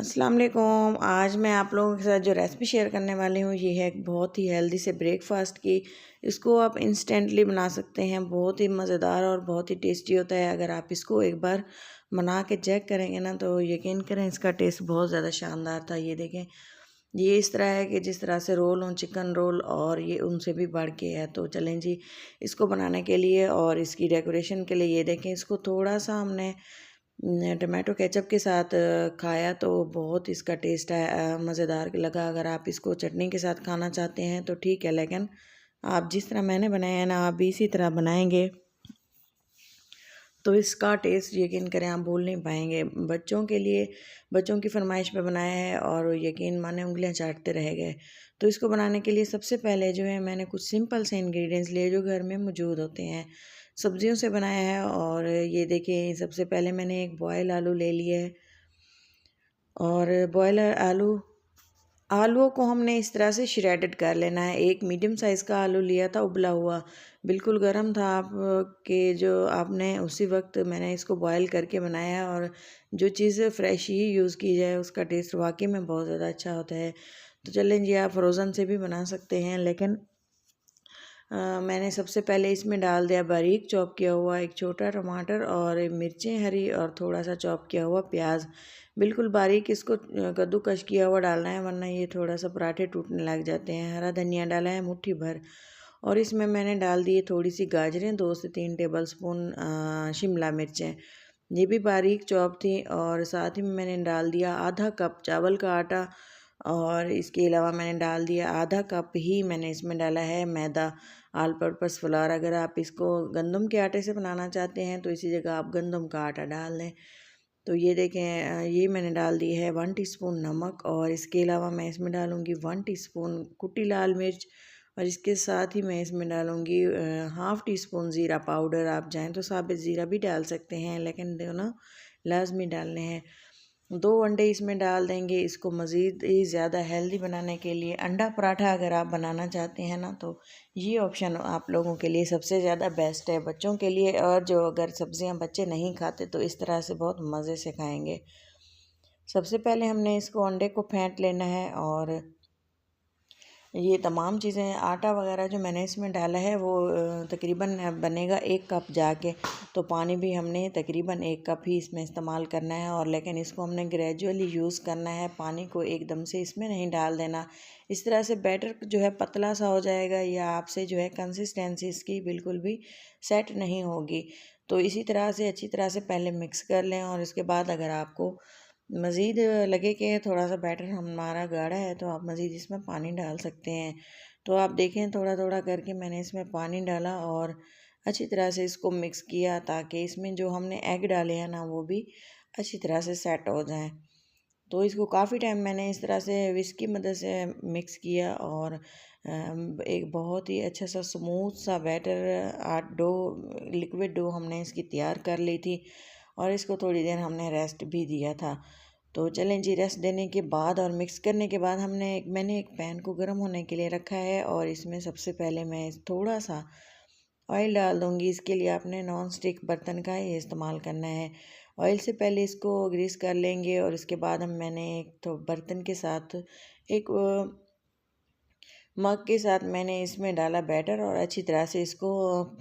अस्सलाम वालेकुम। आज मैं आप लोगों के साथ जो रेसिपी शेयर करने वाली हूँ ये है एक बहुत ही हेल्दी से ब्रेकफास्ट की। इसको आप इंस्टेंटली बना सकते हैं, बहुत ही मज़ेदार और बहुत ही टेस्टी होता है। अगर आप इसको एक बार बना के चेक करेंगे ना तो यकीन करें इसका टेस्ट बहुत ज़्यादा शानदार था। ये देखें, ये इस तरह है कि जिस तरह से रोल हों, चिकन रोल, और ये उनसे भी बढ़ के है। तो चलें जी, इसको बनाने के लिए और इसकी डेकोरेशन के लिए ये देखें, इसको थोड़ा सा हमने टमाटो केचप के साथ खाया तो बहुत इसका टेस्ट मज़ेदार लगा। अगर आप इसको चटनी के साथ खाना चाहते हैं तो ठीक है, लेकिन आप जिस तरह मैंने बनाया है ना, आप भी इसी तरह बनाएंगे तो इसका टेस्ट यकीन करें आप भूल नहीं पाएंगे। बच्चों के लिए, बच्चों की फरमाइश पे बनाया है और यकीन माने उंगलियां चाटते रह गए। तो इसको बनाने के लिए सबसे पहले जो है मैंने कुछ सिंपल से इंग्रेडिएंट्स लिए जो घर में मौजूद होते हैं, सब्जियों से बनाया है। और ये देखिए, सबसे पहले मैंने एक बॉयल आलू ले लिया है और बॉयल आलूओं को हमने इस तरह से श्रेडेड कर लेना है। एक मीडियम साइज़ का आलू लिया था, उबला हुआ, बिल्कुल गर्म था। आप के जो आपने उसी वक्त मैंने इसको बॉयल करके बनाया है। और जो चीज़ फ्रेश ही यूज़ की जाए उसका टेस्ट वाकई में बहुत ज़्यादा अच्छा होता है। तो चलें जी, आप फ्रोज़न से भी बना सकते हैं, लेकिन मैंने सबसे पहले इसमें डाल दिया बारीक चॉप किया हुआ एक छोटा टमाटर और मिर्चें हरी और थोड़ा सा चॉप किया हुआ प्याज। बिल्कुल बारीक इसको कद्दूकश किया हुआ डालना है, वरना ये थोड़ा सा पराठे टूटने लग जाते हैं। हरा धनिया डाला है मुट्ठी भर, और इसमें मैंने डाल दी थोड़ी सी गाजरें, 2 से 3 टेबलस्पून शिमला मिर्चें, ये भी बारीक चॉप थी। और साथ ही में मैंने डाल दिया आधा कप चावल का आटा, और इसके अलावा मैंने डाल दिया आधा कप ही मैंने इसमें डाला है मैदा, ऑल पर्पस फ्लावर। अगर आप इसको गंदम के आटे से बनाना चाहते हैं तो इसी जगह आप गंदम का आटा डाल दें। तो ये देखें, ये मैंने डाल दी है 1 टीस्पून नमक, और इसके अलावा मैं इसमें डालूँगी 1 टीस्पून कुटी लाल मिर्च, और इसके साथ ही मैं इसमें डालूँगी हाफ़ टी स्पून ज़ीरा पाउडर। आप चाहें तो साबित ज़ीरा भी डाल सकते हैं, लेकिन दोनों लाजमी डालने हैं। 2 अंडे इसमें डाल देंगे। इसको मज़ीद ही ज़्यादा हेल्दी बनाने के लिए अंडा पराठा अगर आप बनाना चाहते हैं ना, तो ये ऑप्शन आप लोगों के लिए सबसे ज़्यादा बेस्ट है, बच्चों के लिए। और जो अगर सब्ज़ियां बच्चे नहीं खाते तो इस तरह से बहुत मज़े से खाएंगे। सबसे पहले हमने इसको अंडे को फेंट लेना है, और ये तमाम चीज़ें, आटा वगैरह जो मैंने इसमें डाला है वो तकरीबन बनेगा 1 कप जाके। तो पानी भी हमने तकरीबन 1 कप ही इसमें इस्तेमाल करना है, और लेकिन इसको हमने ग्रेजुअली यूज़ करना है, पानी को एकदम से इसमें नहीं डाल देना। इस तरह से बैटर जो है पतला सा हो जाएगा, या आपसे जो है कंसिस्टेंसी इसकी बिल्कुल भी सेट नहीं होगी। तो इसी तरह से अच्छी तरह से पहले मिक्स कर लें, और इसके बाद अगर आपको मज़ीद लगे कि थोड़ा सा बैटर हमारा गाढ़ा है तो आप मज़ीद इसमें पानी डाल सकते हैं। तो आप देखें, थोड़ा थोड़ा करके मैंने इसमें पानी डाला और अच्छी तरह से इसको मिक्स किया, ताकि इसमें जो हमने एग डाले हैं ना वो भी अच्छी तरह से सेट हो जाएं। तो इसको काफ़ी टाइम मैंने इस तरह से विस्क की मदद से मिक्स किया, और एक बहुत ही अच्छा सा स्मूथ सा बैटर डो, लिक्विड डो हमने इसकी तैयार कर ली थी। और इसको थोड़ी देर हमने रेस्ट भी दिया था। तो चलें जी, रेस्ट देने के बाद और मिक्स करने के बाद मैंने एक पैन को गर्म होने के लिए रखा है, और इसमें सबसे पहले मैं थोड़ा सा ऑयल डाल दूँगी। इसके लिए आपने नॉन स्टिक बर्तन का ही इस्तेमाल करना है। ऑयल से पहले इसको ग्रीस कर लेंगे, और इसके बाद मैंने एक तो बर्तन के साथ एक मग के साथ मैंने इसमें डाला बैटर, और अच्छी तरह से इसको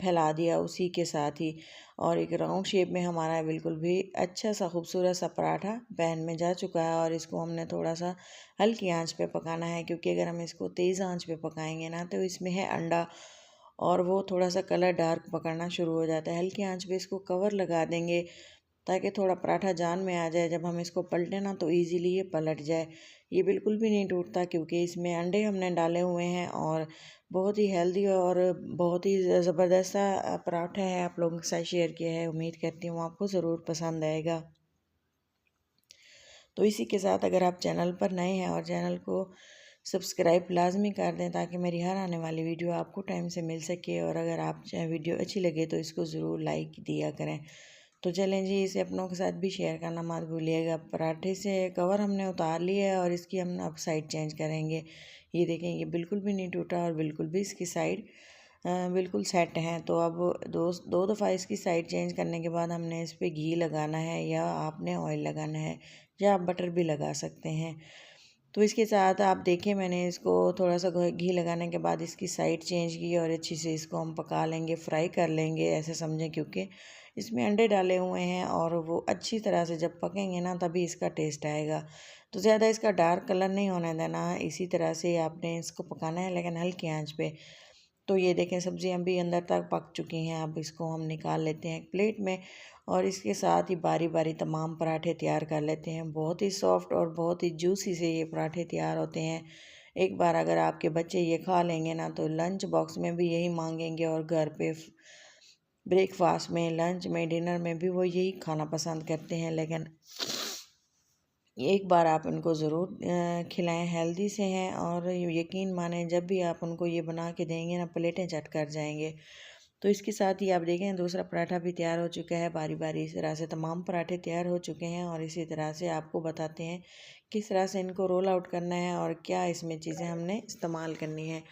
फैला दिया उसी के साथ ही। और एक राउंड शेप में हमारा बिल्कुल भी अच्छा सा खूबसूरत सा पराठा पैन में जा चुका है। और इसको हमने थोड़ा सा हल्की आंच पे पकाना है, क्योंकि अगर हम इसको तेज़ आंच पे पकाएंगे ना तो इसमें है अंडा, और वो थोड़ा सा कलर डार्क पकड़ना शुरू हो जाता है। हल्की आंच पे इसको कवर लगा देंगे, ताकि थोड़ा पराठा जान में आ जाए। जब हम इसको पलटें ना तो इजीली ये पलट जाए। ये बिल्कुल भी नहीं टूटता, क्योंकि इसमें अंडे हमने डाले हुए हैं। और बहुत ही हेल्दी और बहुत ही ज़बरदस्त सा पराठा है, आप लोगों के साथ शेयर किया है। उम्मीद करती हूँ आपको ज़रूर पसंद आएगा। तो इसी के साथ अगर आप चैनल पर नए हैं और चैनल को सब्सक्राइब लाजमी कर दें, ताकि मेरी हर आने वाली वीडियो आपको टाइम से मिल सके। और अगर आप वीडियो अच्छी लगे तो इसको ज़रूर लाइक दिया करें। तो चलें जी, इसे अपनों के साथ भी शेयर करना मत भूलिएगा। पराठे से कवर हमने उतार लिया है, और इसकी हम अब साइड चेंज करेंगे। ये देखें, ये बिल्कुल भी नहीं टूटा, और बिल्कुल भी इसकी साइड बिल्कुल सेट हैं। तो अब दो दफ़ा इसकी साइड चेंज करने के बाद हमने इस पर घी लगाना है, या आपने ऑयल लगाना है, या आप बटर भी लगा सकते हैं। तो इसके साथ आप देखें, मैंने इसको थोड़ा सा घी लगाने के बाद इसकी साइड चेंज की और अच्छी से इसको हम पका लेंगे, फ्राई कर लेंगे ऐसे समझें, क्योंकि इसमें अंडे डाले हुए हैं और वो अच्छी तरह से जब पकेंगे ना तभी इसका टेस्ट आएगा। तो ज़्यादा इसका डार्क कलर नहीं होने देना है, इसी तरह से आपने इसको पकाना है, लेकिन हल्की आंच पे। तो ये देखें सब्जियां भी अंदर तक पक चुकी हैं। अब इसको हम निकाल लेते हैं एक प्लेट में और इसके साथ ही बारी बारी तमाम पराठे तैयार कर लेते हैं। बहुत ही सॉफ्ट और बहुत ही जूसी से ये पराठे तैयार होते हैं। एक बार अगर आपके बच्चे ये खा लेंगे ना तो लंच बॉक्स में भी यही मांगेंगे और घर पे ब्रेकफास्ट में, लंच में, डिनर में भी वो यही खाना पसंद करते हैं। लेकिन एक बार आप उनको ज़रूर खिलाएं, हेल्दी से हैं और यकीन माने जब भी आप उनको ये बना के देंगे ना प्लेटें चट कर जाएंगे। तो इसके साथ ही आप देखें दूसरा पराठा भी तैयार हो चुका है। बारी बारी इस तरह से तमाम पराठे तैयार हो चुके हैं और इसी तरह से आपको बताते हैं किस तरह से इनको रोल आउट करना है और क्या इसमें चीज़ें हमने इस्तेमाल करनी है।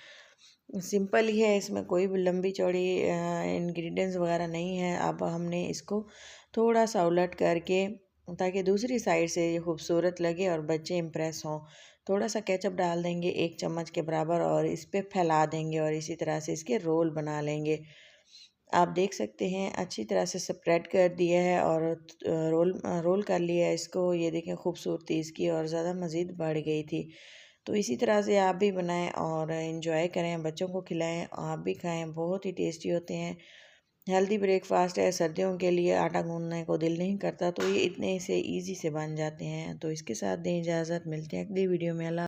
सिंपल ही है, इसमें कोई भी लंबी चौड़ी इंग्रेडिएंट्स वगैरह नहीं है। अब हमने इसको थोड़ा सा उलट करके ताकि दूसरी साइड से ये खूबसूरत लगे और बच्चे इम्प्रेस हों, थोड़ा सा केचप डाल देंगे 1 चम्मच के बराबर और इस पे फैला देंगे और इसी तरह से इसके रोल बना लेंगे। आप देख सकते हैं अच्छी तरह से स्प्रेड कर दिया है और रोल कर लिया है इसको। ये देखें खूबसूरती इसकी और ज़्यादा मज़ीद बढ़ गई थी। तो इसी तरह से आप भी बनाएं और इन्जॉय करें, बच्चों को खिलाएं, आप भी खाएं, बहुत ही टेस्टी होते हैं। हेल्दी ब्रेकफास्ट है, सर्दियों के लिए आटा गूंदने को दिल नहीं करता तो ये इतने से इजी से बन जाते हैं। तो इसके साथ दें इजाज़त, मिलते हैं अगली वीडियो में। अल्लाह।